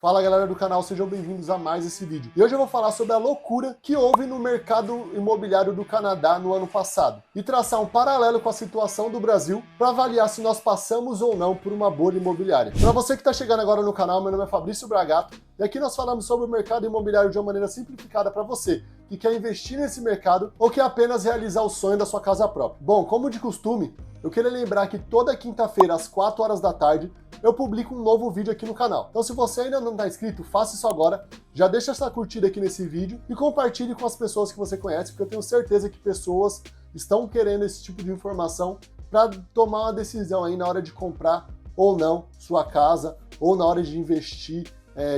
Fala galera do canal, sejam bem-vindos a mais esse vídeo. E hoje eu vou falar sobre a loucura que houve no mercado imobiliário do Canadá no ano passado e traçar um paralelo com a situação do Brasil para avaliar se nós passamos ou não por uma bolha imobiliária. Para você que está chegando agora no canal, meu nome é Fabrício Bragato e aqui nós falamos sobre o mercado imobiliário de uma maneira simplificada para você que quer investir nesse mercado ou quer apenas realizar o sonho da sua casa própria. Bom, como de costume, eu queria lembrar que toda quinta-feira às 4 horas da tarde eu publico um novo vídeo aqui no canal. Então se você ainda não está inscrito, faça isso agora, já deixa essa curtida aqui nesse vídeo e compartilhe com as pessoas que você conhece, porque eu tenho certeza que pessoas estão querendo esse tipo de informação para tomar uma decisão aí na hora de comprar ou não sua casa, ou na hora de investir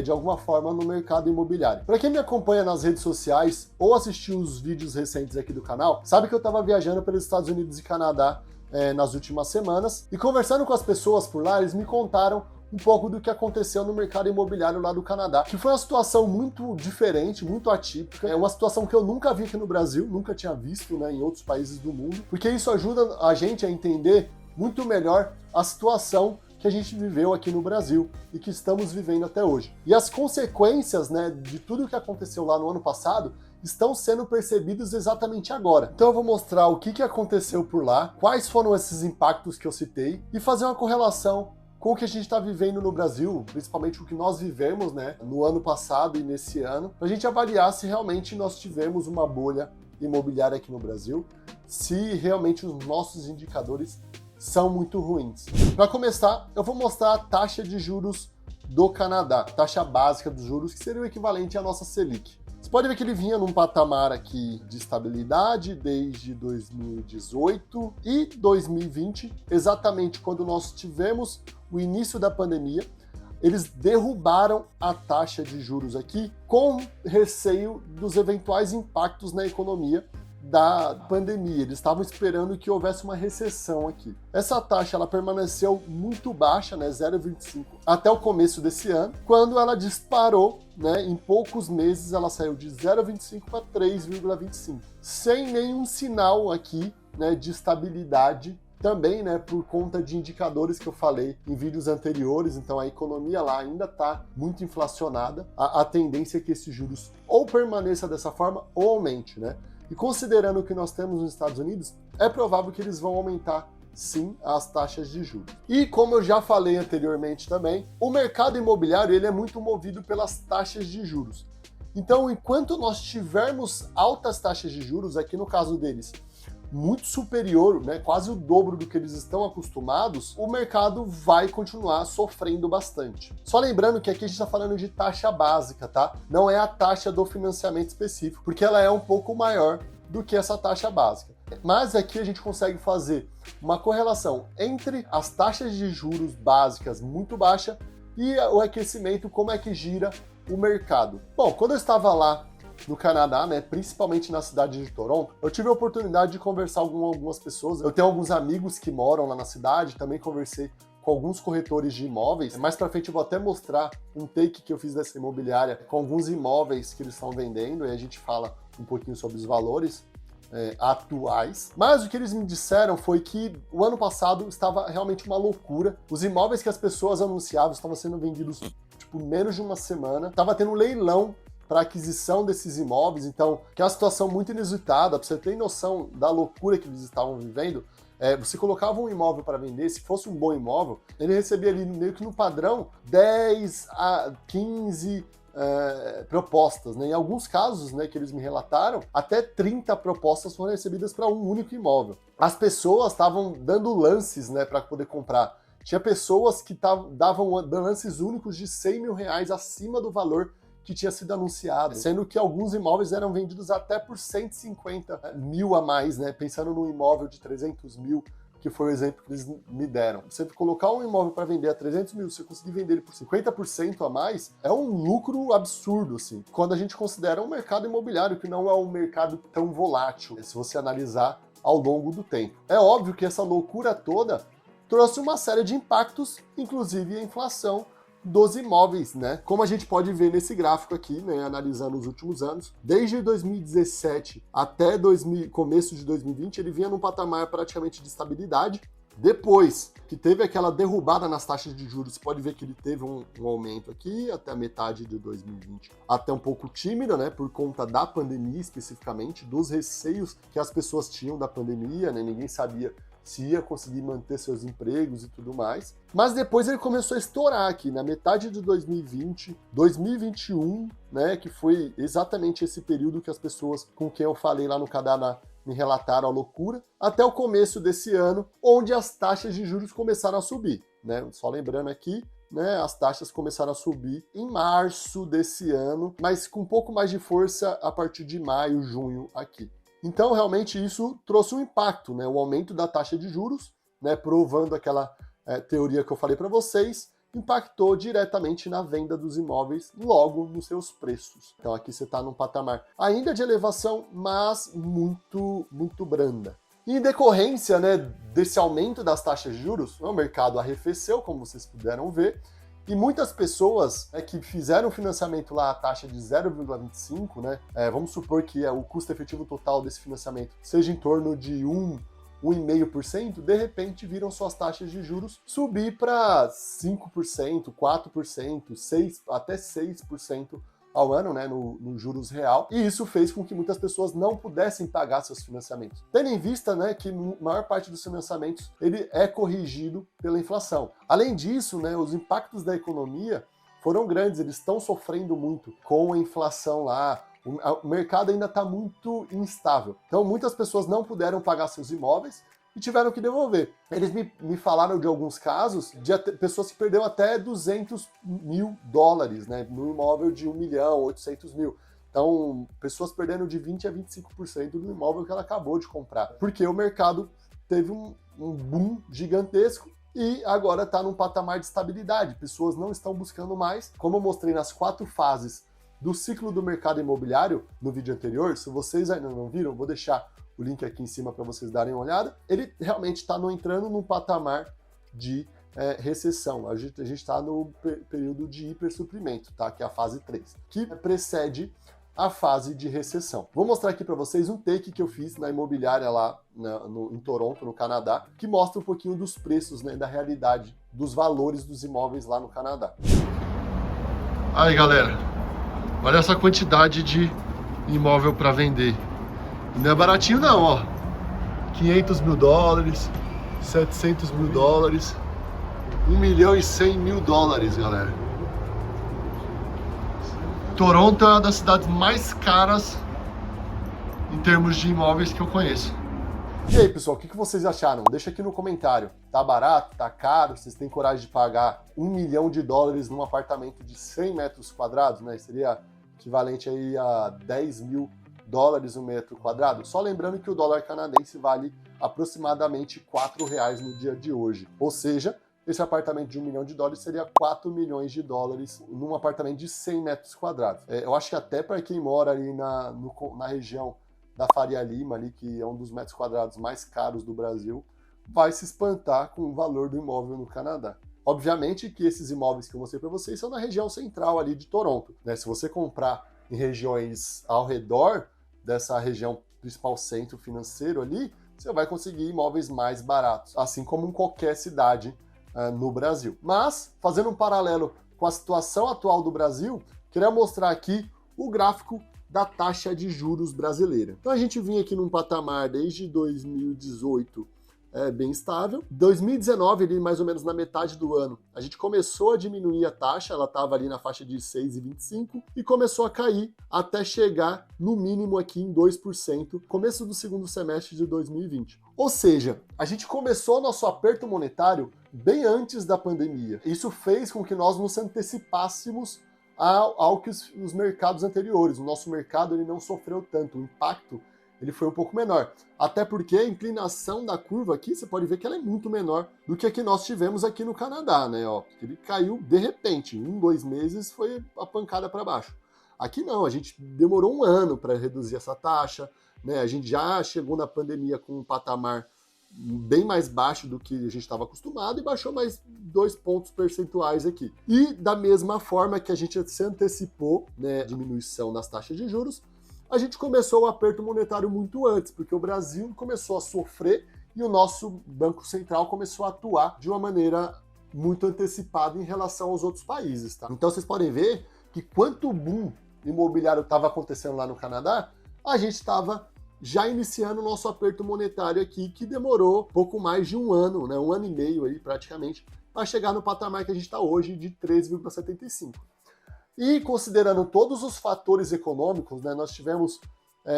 de alguma forma no mercado imobiliário. Para quem me acompanha nas redes sociais ou assistiu os vídeos recentes aqui do canal, sabe que eu estava viajando pelos Estados Unidos e Canadá nas últimas semanas, e conversando com as pessoas por lá, eles me contaram um pouco do que aconteceu no mercado imobiliário lá do Canadá, que foi uma situação muito diferente, muito atípica, é uma situação que eu nunca vi aqui no Brasil, nunca tinha visto em outros países do mundo, porque isso ajuda a gente a entender muito melhor a situação que a gente viveu aqui no Brasil e que estamos vivendo até hoje. E as consequências de tudo o que aconteceu lá no ano passado estão sendo percebidos exatamente agora. Então eu vou mostrar o que aconteceu por lá, quais foram esses impactos que eu citei e fazer uma correlação com o que a gente está vivendo no Brasil, principalmente o que nós vivemos no ano passado e nesse ano, para a gente avaliar se realmente nós tivemos uma bolha imobiliária aqui no Brasil, se realmente os nossos indicadores são muito ruins. Para começar, eu vou mostrar a taxa de juros do Canadá, taxa básica dos juros, que seria o equivalente à nossa Selic. Você pode ver que ele vinha num patamar aqui de estabilidade desde 2018 e 2020, exatamente quando nós tivemos o início da pandemia. Eles derrubaram a taxa de juros aqui com receio dos eventuais impactos na economia da pandemia. Eles estavam esperando que houvesse uma recessão aqui. Essa taxa ela permaneceu muito baixa, 0,25, até o começo desse ano, quando ela disparou, em poucos meses ela saiu de 0,25 para 3,25, sem nenhum sinal aqui de estabilidade. Também, por conta de indicadores que eu falei em vídeos anteriores, então a economia lá ainda está muito inflacionada. A tendência é que esses juros ou permaneça dessa forma ou aumente, E considerando o que nós temos nos Estados Unidos, é provável que eles vão aumentar, sim, as taxas de juros. E como eu já falei anteriormente também, o mercado imobiliário ele é muito movido pelas taxas de juros. Então, enquanto nós tivermos altas taxas de juros, aqui no caso deles, muito superior, quase o dobro do que eles estão acostumados, o mercado vai continuar sofrendo bastante. Só lembrando que aqui a gente está falando de taxa básica, tá? Não é a taxa do financiamento específico, porque ela é um pouco maior do que essa taxa básica. Mas aqui a gente consegue fazer uma correlação entre as taxas de juros básicas muito baixa e o aquecimento, como é que gira o mercado. Bom, quando eu estava lá no Canadá, principalmente na cidade de Toronto, eu tive a oportunidade de conversar com algumas pessoas. Eu tenho alguns amigos que moram lá na cidade, também conversei com alguns corretores de imóveis. Mais pra frente eu vou até mostrar um take que eu fiz dessa imobiliária com alguns imóveis que eles estão vendendo, e a gente fala um pouquinho sobre os valores atuais. Mas o que eles me disseram foi que o ano passado estava realmente uma loucura. Os imóveis que as pessoas anunciavam estavam sendo vendidos menos de uma semana. Estava tendo um leilão para aquisição desses imóveis, então, que é uma situação muito inusitada. Para você ter noção da loucura que eles estavam vivendo, você colocava um imóvel para vender, se fosse um bom imóvel, ele recebia ali meio que no padrão 10 a 15 propostas, Em alguns casos, que eles me relataram, até 30 propostas foram recebidas para um único imóvel. As pessoas estavam dando lances, para poder comprar. Tinha pessoas que davam lances únicos de R$100 mil acima do valor que tinha sido anunciado, sendo que alguns imóveis eram vendidos até por 150 mil a mais, Pensando num imóvel de 300 mil, que foi o exemplo que eles me deram. Você colocar um imóvel para vender a 300 mil, você conseguir vender ele por 50% a mais, é um lucro absurdo, assim. Quando a gente considera um mercado imobiliário que não é um mercado tão volátil, se você analisar ao longo do tempo. É óbvio que essa loucura toda trouxe uma série de impactos, inclusive a inflação dos imóveis, Como a gente pode ver nesse gráfico aqui, analisando os últimos anos, desde 2017 até começo de 2020, ele vinha num patamar praticamente de estabilidade, Depois que teve aquela derrubada nas taxas de juros, você pode ver que ele teve um aumento aqui até a metade de 2020, até um pouco tímido, né, por conta da pandemia especificamente, dos receios que as pessoas tinham da pandemia, né, ninguém sabia se ia conseguir manter seus empregos e tudo mais. Mas depois ele começou a estourar aqui, na metade de 2020, 2021, né, que foi exatamente esse período que as pessoas com quem eu falei lá no Canadá me relataram a loucura, até o começo desse ano, onde as taxas de juros começaram a subir, né? Só lembrando aqui, né, as taxas começaram a subir em março desse ano, mas com um pouco mais de força a partir de maio, junho aqui. Então, realmente, isso trouxe um impacto, né? O aumento da taxa de juros, né, provando aquela teoria que eu falei para vocês, impactou diretamente na venda dos imóveis, logo nos seus preços. Então aqui você está num patamar ainda de elevação, mas muito branda. E em decorrência, né, desse aumento das taxas de juros, o mercado arrefeceu, como vocês puderam ver, e muitas pessoas que fizeram o financiamento lá a taxa de 0,25, né, vamos supor que o custo efetivo total desse financiamento seja em torno de 1,5%, de repente viram suas taxas de juros subir para 5%, 4%, 6%, até 6% ao ano, né, no juros real, e isso fez com que muitas pessoas não pudessem pagar seus financiamentos. Tendo em vista, né, que a maior parte dos financiamentos ele é corrigido pela inflação. Além disso, né, os impactos da economia foram grandes, eles estão sofrendo muito com a inflação lá. O mercado ainda está muito instável. Então, muitas pessoas não puderam pagar seus imóveis e tiveram que devolver. Eles me falaram de alguns casos de pessoas que perderam até 200 mil dólares, né, no imóvel de 1.800.000. Então, pessoas perdendo de 20% a 25% do imóvel que ela acabou de comprar. Porque o mercado teve um boom gigantesco e agora está num patamar de estabilidade. Pessoas não estão buscando mais. Como eu mostrei nas 4 fases do ciclo do mercado imobiliário no vídeo anterior, se vocês ainda não viram, vou deixar o link aqui em cima para vocês darem uma olhada. Ele realmente está entrando num patamar de recessão. A gente está no período de hipersuprimento, tá? Que é a fase 3, que precede a fase de recessão. Vou mostrar aqui para vocês um take que eu fiz na imobiliária lá em Toronto, no Canadá, que mostra um pouquinho dos preços, né, da realidade, dos valores dos imóveis lá no Canadá. Aí, galera, olha essa quantidade de imóvel para vender. Não é baratinho não, ó. 500 mil dólares, 700 mil dólares, 1.100.000 dólares, galera. Toronto é uma das cidades mais caras em termos de imóveis que eu conheço. E aí, pessoal, o que vocês acharam? Deixa aqui no comentário. Tá barato? Tá caro? Vocês têm coragem de pagar 1 milhão de dólares num apartamento de 100 metros quadrados, né? Seria equivalente aí a 10 mil dólares o metro quadrado. Só lembrando que o dólar canadense vale aproximadamente R$4 no dia de hoje. Ou seja, esse apartamento de 1 milhão de dólares seria 4 milhões de dólares num apartamento de 100 metros quadrados. Eu acho que até para quem mora ali na região da Faria Lima, ali, que é um dos metros quadrados mais caros do Brasil, vai se espantar com o valor do imóvel no Canadá. Obviamente que esses imóveis que eu mostrei para vocês são na região central ali de Toronto, né? Se você comprar em regiões ao redor dessa região principal centro financeiro ali, você vai conseguir imóveis mais baratos, assim como em qualquer cidade no Brasil. Mas, fazendo um paralelo com a situação atual do Brasil, queria mostrar aqui o gráfico da taxa de juros brasileira. Então a gente vinha aqui num patamar desde 2018 bem estável. 2019, ali mais ou menos na metade do ano, a gente começou a diminuir a taxa, ela estava ali na faixa de 6,25 e começou a cair até chegar no mínimo aqui em 2%, começo do segundo semestre de 2020. Ou seja, a gente começou nosso aperto monetário bem antes da pandemia. Isso fez com que nós nos antecipássemos ao que os mercados anteriores. O nosso mercado ele não sofreu tanto, o impacto ele foi um pouco menor. Até porque a inclinação da curva aqui, você pode ver que ela é muito menor do que a que nós tivemos aqui no Canadá, né? Ó, ele caiu de repente, em 2 meses foi a pancada para baixo. Aqui não, a gente demorou 1 ano para reduzir essa taxa, né? A gente já chegou na pandemia com um patamar bem mais baixo do que a gente estava acostumado e baixou mais 2 pontos percentuais aqui. E da mesma forma que a gente se antecipou, né, diminuição nas taxas de juros, a gente começou o aperto monetário muito antes, porque o Brasil começou a sofrer e o nosso Banco Central começou a atuar de uma maneira muito antecipada em relação aos outros países, tá? Então vocês podem ver que quanto boom imobiliário estava acontecendo lá no Canadá, a gente estava já iniciando o nosso aperto monetário aqui, que demorou pouco mais de um ano, né, um ano e meio aí praticamente, para chegar no patamar que a gente está hoje de 3,75. E considerando todos os fatores econômicos, né, nós tivemos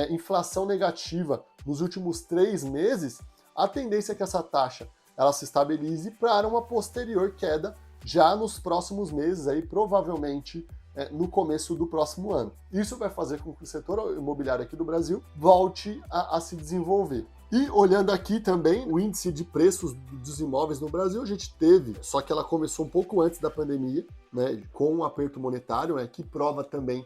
inflação negativa nos últimos 3 meses, a tendência é que essa taxa ela se estabilize para uma posterior queda já nos próximos meses, aí, provavelmente no começo do próximo ano. Isso vai fazer com que o setor imobiliário aqui do Brasil volte a se desenvolver. E olhando aqui também o índice de preços dos imóveis no Brasil, a gente teve, só que ela começou um pouco antes da pandemia, né, com um aperto monetário, que prova também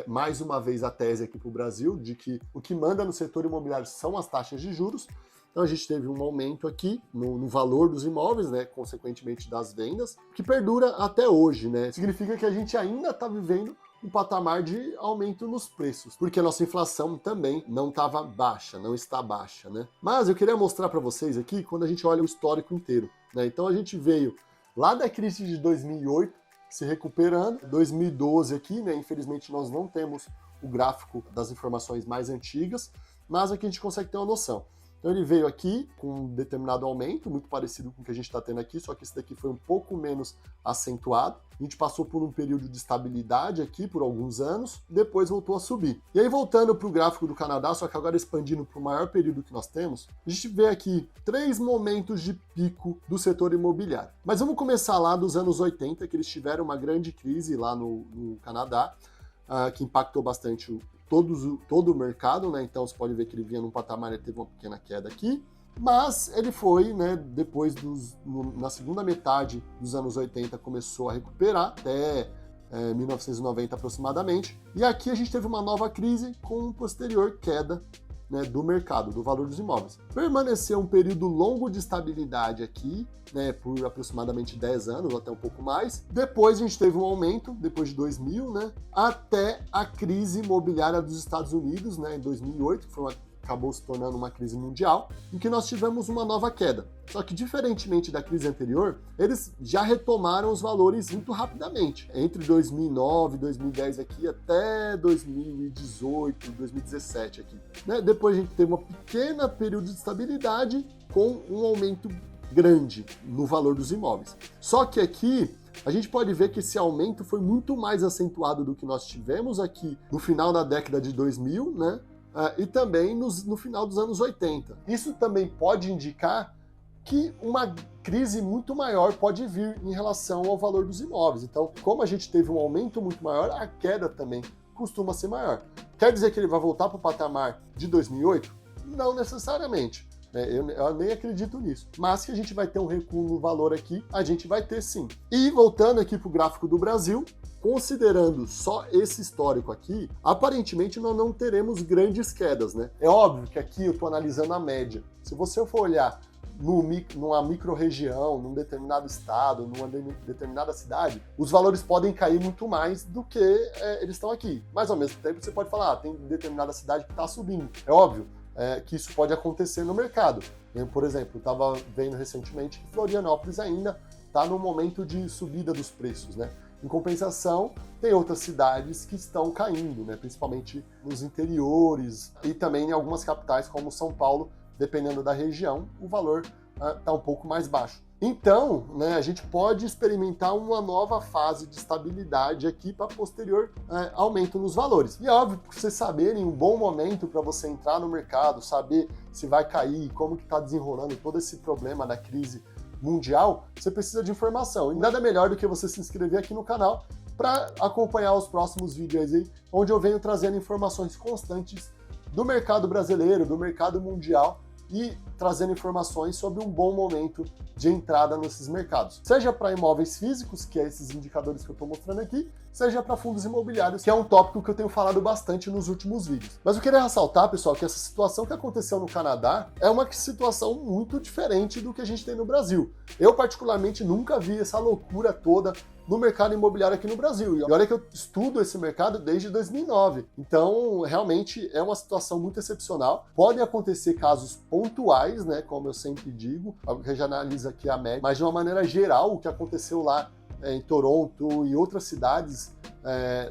mais uma vez a tese aqui para o Brasil, de que o que manda no setor imobiliário são as taxas de juros. Então a gente teve um aumento aqui no valor dos imóveis, né, consequentemente das vendas, que perdura até hoje, né? Significa que a gente ainda está vivendo um patamar de aumento nos preços, porque a nossa inflação também não estava baixa, não está baixa, né? Mas eu queria mostrar para vocês aqui quando a gente olha o histórico inteiro, né? Então a gente veio lá da crise de 2008, se recuperando, 2012 aqui, né? Infelizmente nós não temos o gráfico das informações mais antigas, mas aqui a gente consegue ter uma noção. Então ele veio aqui com um determinado aumento, muito parecido com o que a gente está tendo aqui, só que esse daqui foi um pouco menos acentuado. A gente passou por um período de estabilidade aqui por alguns anos, depois voltou a subir. E aí voltando para o gráfico do Canadá, só que agora expandindo para o maior período que nós temos, a gente vê aqui 3 momentos de pico do setor imobiliário. Mas vamos começar lá dos anos 80, que eles tiveram uma grande crise lá no Canadá, que impactou bastante todo o mercado, né? Então você pode ver que ele vinha num patamar, ele teve uma pequena queda aqui, mas ele foi, né, depois na segunda metade dos anos 80 começou a recuperar até 1990 aproximadamente, e aqui a gente teve uma nova crise com posterior queda, né, do mercado, do valor dos imóveis. Permaneceu um período longo de estabilidade aqui, né, por aproximadamente 10 anos, ou até um pouco mais. Depois a gente teve um aumento, depois de 2000, né, até a crise imobiliária dos Estados Unidos, né, em 2008, que acabou se tornando uma crise mundial, em que nós tivemos uma nova queda. Só que, diferentemente da crise anterior, eles já retomaram os valores muito rapidamente. Entre 2009 e 2010 aqui, até 2018, 2017 aqui. Né? Depois a gente teve um pequeno período de estabilidade com um aumento grande no valor dos imóveis. Só que aqui a gente pode ver que esse aumento foi muito mais acentuado do que nós tivemos aqui no final da década de 2000, né? E também no final dos anos 80. Isso também pode indicar que uma crise muito maior pode vir em relação ao valor dos imóveis. Então, como a gente teve um aumento muito maior, a queda também costuma ser maior. Quer dizer que ele vai voltar para o patamar de 2008? Não necessariamente. Eu nem acredito nisso. Mas que a gente vai ter um recuo no valor aqui, a gente vai ter sim. E voltando aqui para o gráfico do Brasil, considerando só esse histórico aqui, aparentemente nós não teremos grandes quedas, né? É óbvio que aqui eu estou analisando a média. Se você for olhar numa micro-região, num determinado estado, numa determinada cidade, os valores podem cair muito mais do que eles estão aqui. Mas ao mesmo tempo você pode falar, tem determinada cidade que está subindo. É óbvio que isso pode acontecer no mercado. Eu, por exemplo, estava vendo recentemente que Florianópolis ainda está no momento de subida dos preços, né? Em compensação, tem outras cidades que estão caindo, né? Principalmente nos interiores e também em algumas capitais como São Paulo, dependendo da região, o valor está um pouco mais baixo. Então, né, a gente pode experimentar uma nova fase de estabilidade aqui para posterior aumento nos valores. E é óbvio que vocês saberem um bom momento para você entrar no mercado, saber se vai cair, como que está desenrolando todo esse problema da crise mundial, você precisa de informação. E nada melhor do que você se inscrever aqui no canal para acompanhar os próximos vídeos aí, onde eu venho trazendo informações constantes do mercado brasileiro, do mercado mundial e trazendo informações sobre um bom momento de entrada nesses mercados. Seja para imóveis físicos, que é esses indicadores que eu estou mostrando aqui, seja para fundos imobiliários, que é um tópico que eu tenho falado bastante nos últimos vídeos. Mas eu queria ressaltar, pessoal, que essa situação que aconteceu no Canadá é uma situação muito diferente do que a gente tem no Brasil. Eu, particularmente, nunca vi essa loucura toda no mercado imobiliário aqui no Brasil. E olha que eu estudo esse mercado desde 2009. Então, realmente é uma situação muito excepcional. Podem acontecer casos pontuais, né, como eu sempre digo, a gente analisa aqui a média, mas de uma maneira geral, o que aconteceu lá em Toronto e outras cidades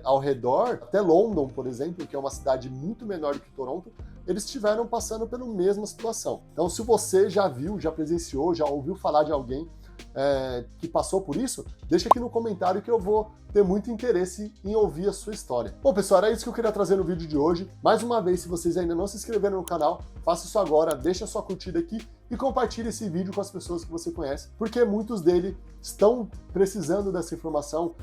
ao redor, até London, por exemplo, que é uma cidade muito menor do que Toronto, eles estiveram passando pela mesma situação. Então, se você já viu, já presenciou, já ouviu falar de alguém que passou por isso, deixa aqui no comentário que eu vou ter muito interesse em ouvir a sua história. Bom, pessoal, era isso que eu queria trazer no vídeo de hoje. Mais uma vez, se vocês ainda não se inscreveram no canal, faça isso agora, deixa a sua curtida aqui e compartilhe esse vídeo com as pessoas que você conhece, porque muitos deles estão precisando dessa informação,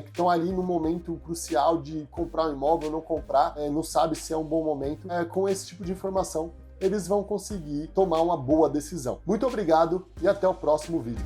que estão ali no momento crucial de comprar um imóvel, não comprar, não sabe se é um bom momento. Com esse tipo de informação, eles vão conseguir tomar uma boa decisão. Muito obrigado e até o próximo vídeo.